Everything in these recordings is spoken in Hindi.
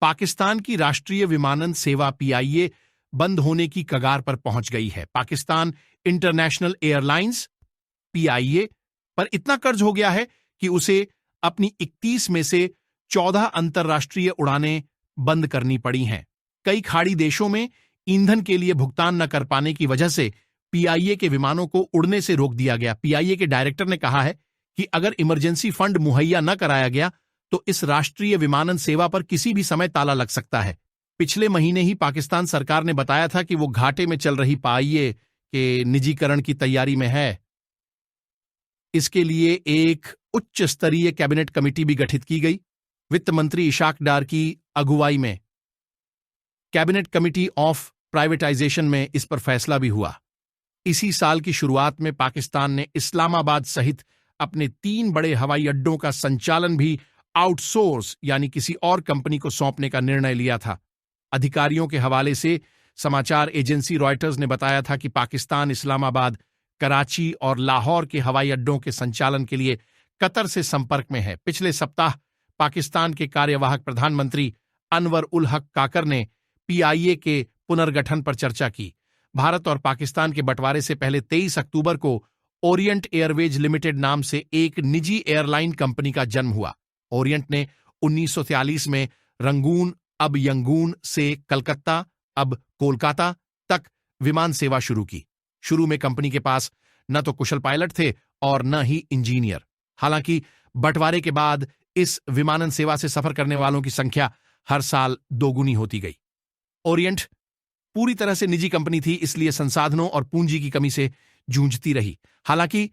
पाकिस्तान की राष्ट्रीय विमानन सेवा पीआईए बंद होने की कगार पर पहुंच गई है। पाकिस्तान इंटरनेशनल एयरलाइंस पीआईए पर इतना कर्ज हो गया है कि उसे अपनी 31 में से 14 अंतर्राष्ट्रीय उड़ानें बंद करनी पड़ी हैं। कई खाड़ी देशों में ईंधन के लिए भुगतान न कर पाने की वजह से पीआईए के विमानों को उड़ने से रोक दिया गया। पीआईए के डायरेक्टर ने कहा है कि अगर इमरजेंसी फंड मुहैया न कराया गया तो इस राष्ट्रीय विमानन सेवा पर किसी भी समय ताला लग सकता है। पिछले महीने ही पाकिस्तान सरकार ने बताया था कि वो घाटे में चल रही पीआईए के निजीकरण की तैयारी में है। इसके लिए एक उच्च स्तरीय कैबिनेट कमेटी भी गठित की गई। वित्त मंत्री इशाक डार की अगुवाई में कैबिनेट कमेटी ऑफ प्राइवेटाइजेशन में इस पर फैसला भी हुआ। इसी साल की शुरुआत में पाकिस्तान ने इस्लामाबाद सहित अपने 3 बड़े हवाई अड्डों का संचालन भी आउटसोर्स यानी किसी और कंपनी को सौंपने का निर्णय लिया था। अधिकारियों के हवाले से समाचार एजेंसी रॉयटर्स ने बताया था कि पाकिस्तान इस्लामाबाद, कराची और लाहौर के हवाई अड्डों के संचालन के लिए कतर से संपर्क में है। पिछले सप्ताह पाकिस्तान के कार्यवाहक प्रधानमंत्री अनवर उल हक काकर ने पीआईए के पुनर्गठन पर चर्चा की। भारत और पाकिस्तान के बंटवारे से पहले 23 अक्टूबर को ओरिएंट एयरवेज लिमिटेड नाम से एक निजी एयरलाइन कंपनी का जन्म हुआ। ओरिएंट ने 1943 में रंगून अब यंगून से कलकत्ता अब कोलकाता तक विमान सेवा शुरू की। शुरू में कंपनी के पास न तो कुशल पायलट थे और न ही इंजीनियर। हालांकि बंटवारे के बाद इस विमानन सेवा से सफर करने वालों की संख्या हर साल दोगुनी होती गई। ओरिएंट पूरी तरह से निजी कंपनी थी, इसलिए संसाधनों और पूंजी की कमी से जूझती रही। हालांकि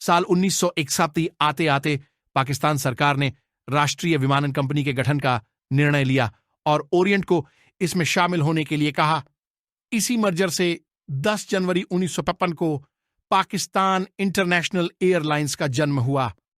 साल 1961 आते आते पाकिस्तान सरकार ने राष्ट्रीय विमानन कंपनी के गठन का निर्णय लिया और ओरिएंट को इसमें शामिल होने के लिए कहा। इसी मर्जर से 10 जनवरी 1955 को पाकिस्तान इंटरनेशनल एयरलाइंस का जन्म हुआ।